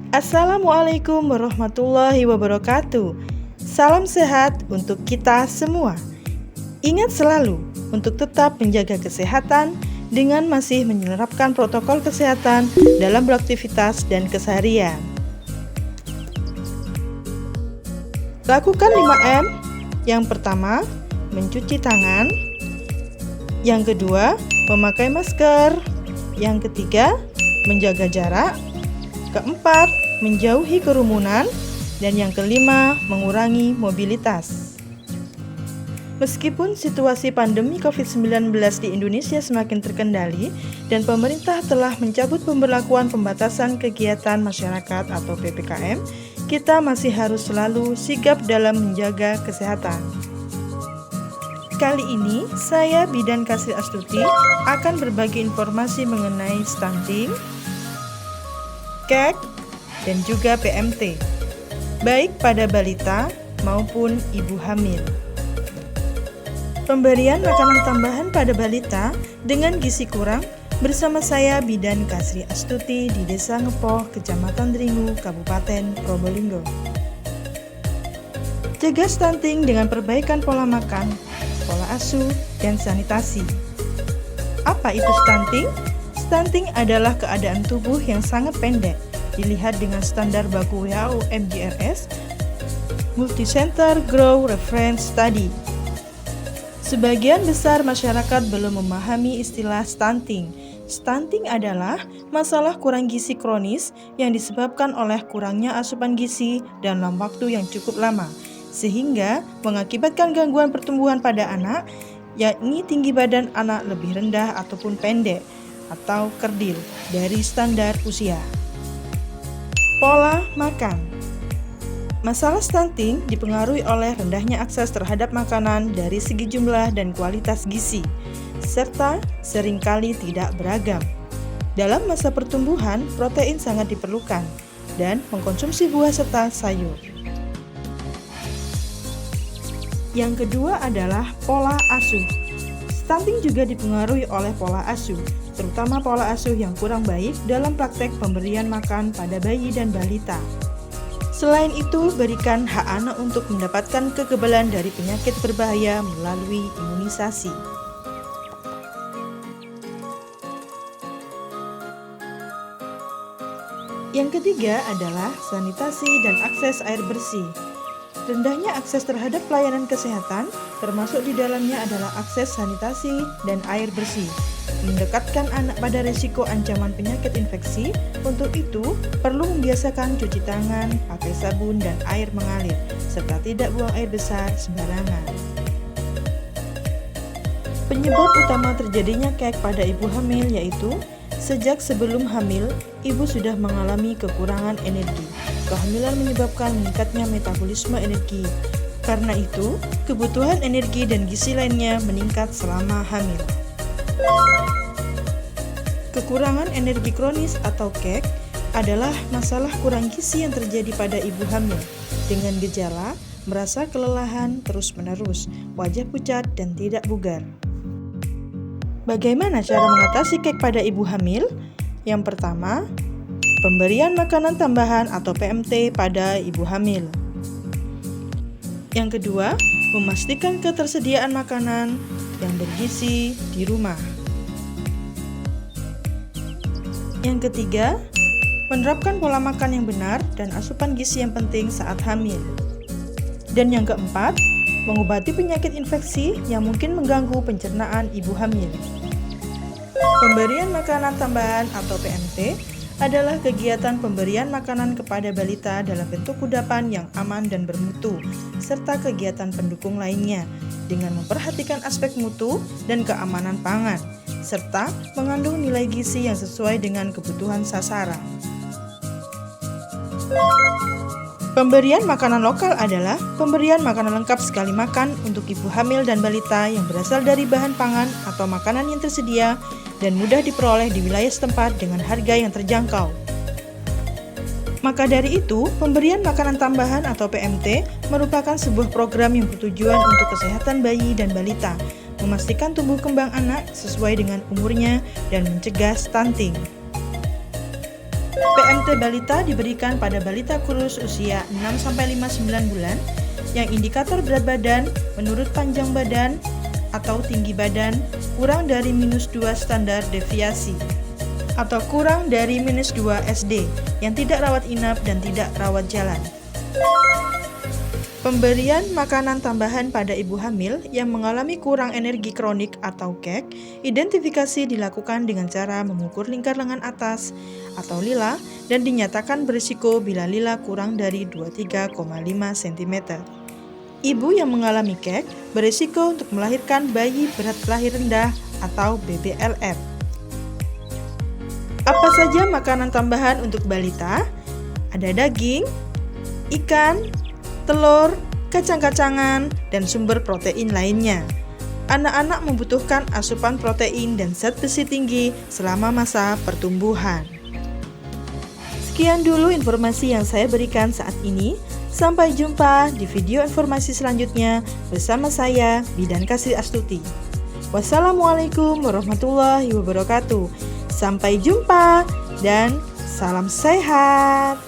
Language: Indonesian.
Assalamualaikum warahmatullahi wabarakatuh. Salam sehat untuk kita semua. Ingat selalu untuk tetap menjaga kesehatan dengan masih menerapkan protokol kesehatan dalam beraktivitas dan keseharian. Lakukan 5M. Yang pertama, mencuci tangan. Yang kedua, memakai masker. Yang ketiga, menjaga jarak. Keempat, menjauhi kerumunan. Dan yang kelima, mengurangi mobilitas. Meskipun situasi pandemi COVID-19 di Indonesia semakin terkendali dan pemerintah telah mencabut pemberlakuan pembatasan kegiatan masyarakat atau PPKM, kita masih harus selalu sigap dalam menjaga kesehatan. Kali ini, saya Bidan Kasri Astuti akan berbagi informasi mengenai stunting, KEK, dan juga PMT, baik pada balita maupun ibu hamil. Pemberian makanan tambahan pada balita dengan gizi kurang bersama saya Bidan Kasri Astuti di Desa Ngepoh, Kecamatan Dringu, Kabupaten Probolinggo. Cegah stunting dengan perbaikan pola makan, pola asuh, dan sanitasi. Apa itu stunting? Stunting adalah keadaan tubuh yang sangat pendek, dilihat dengan standar baku WHO MGRS, Multicenter Growth Reference Study. Sebagian besar masyarakat belum memahami istilah stunting. Stunting adalah masalah kurang gizi kronis yang disebabkan oleh kurangnya asupan gizi dalam waktu yang cukup lama, sehingga mengakibatkan gangguan pertumbuhan pada anak, yakni tinggi badan anak lebih rendah ataupun pendek, atau kerdil dari standar usia. Pola makan. Masalah stunting dipengaruhi oleh rendahnya akses terhadap makanan dari segi jumlah dan kualitas gizi, serta seringkali tidak beragam. Dalam masa pertumbuhan, protein sangat diperlukan, dan mengkonsumsi buah serta sayur. Yang kedua adalah pola asuh. Stunting juga dipengaruhi oleh pola asuh, terutama pola asuh yang kurang baik dalam praktek pemberian makan pada bayi dan balita. Selain itu, berikan hak anak untuk mendapatkan kekebalan dari penyakit berbahaya melalui imunisasi. Yang ketiga adalah sanitasi dan akses air bersih. Rendahnya akses terhadap pelayanan kesehatan, termasuk di dalamnya adalah akses sanitasi dan air bersih, mendekatkan anak pada risiko ancaman penyakit infeksi. Untuk itu, perlu membiasakan cuci tangan, pakai sabun dan air mengalir, serta tidak buang air besar sembarangan. Penyebab utama terjadinya KEK pada ibu hamil yaitu sejak sebelum hamil, ibu sudah mengalami kekurangan energi. Kehamilan menyebabkan meningkatnya metabolisme energi. Karena itu, kebutuhan energi dan gizi lainnya meningkat selama hamil. Kekurangan energi kronis atau KEK adalah masalah kurang gizi yang terjadi pada ibu hamil dengan gejala merasa kelelahan terus-menerus, wajah pucat dan tidak bugar. Bagaimana cara mengatasi KEK pada ibu hamil? Yang pertama, pemberian makanan tambahan atau PMT pada ibu hamil. Yang kedua, memastikan ketersediaan makanan yang bergizi di rumah. Yang ketiga, menerapkan pola makan yang benar dan asupan gizi yang penting saat hamil. Dan yang keempat, mengobati penyakit infeksi yang mungkin mengganggu pencernaan ibu hamil. Pemberian makanan tambahan atau PMT adalah kegiatan pemberian makanan kepada balita dalam bentuk kudapan yang aman dan bermutu, serta kegiatan pendukung lainnya dengan memperhatikan aspek mutu dan keamanan pangan, serta mengandung nilai gizi yang sesuai dengan kebutuhan sasaran. Pemberian makanan lokal adalah pemberian makanan lengkap sekali makan untuk ibu hamil dan balita yang berasal dari bahan pangan atau makanan yang tersedia dan mudah diperoleh di wilayah setempat dengan harga yang terjangkau. Maka dari itu, pemberian makanan tambahan atau PMT merupakan sebuah program yang bertujuan untuk kesehatan bayi dan balita, memastikan tumbuh kembang anak sesuai dengan umurnya dan mencegah stunting. PMT balita diberikan pada balita kurus usia 6-59 bulan yang indikator berat badan menurut panjang badan atau tinggi badan kurang dari -2 standar deviasi atau kurang dari -2 SD yang tidak rawat inap dan tidak rawat jalan. Pemberian makanan tambahan pada ibu hamil yang mengalami kurang energi kronik atau KEK, identifikasi dilakukan dengan cara mengukur lingkar lengan atas atau lila dan dinyatakan berisiko bila lila kurang dari 23,5 cm. Ibu yang mengalami KEK berisiko untuk melahirkan bayi berat lahir rendah atau BBLR. Apa saja makanan tambahan untuk balita? Ada daging, ikan, telur, kacang-kacangan, dan sumber protein lainnya. Anak-anak membutuhkan asupan protein dan zat besi tinggi selama masa pertumbuhan. Sekian dulu informasi yang saya berikan saat ini. Sampai jumpa di video informasi selanjutnya bersama saya, Bidan Kasri Astuti. Wassalamualaikum warahmatullahi wabarakatuh. Sampai jumpa dan salam sehat.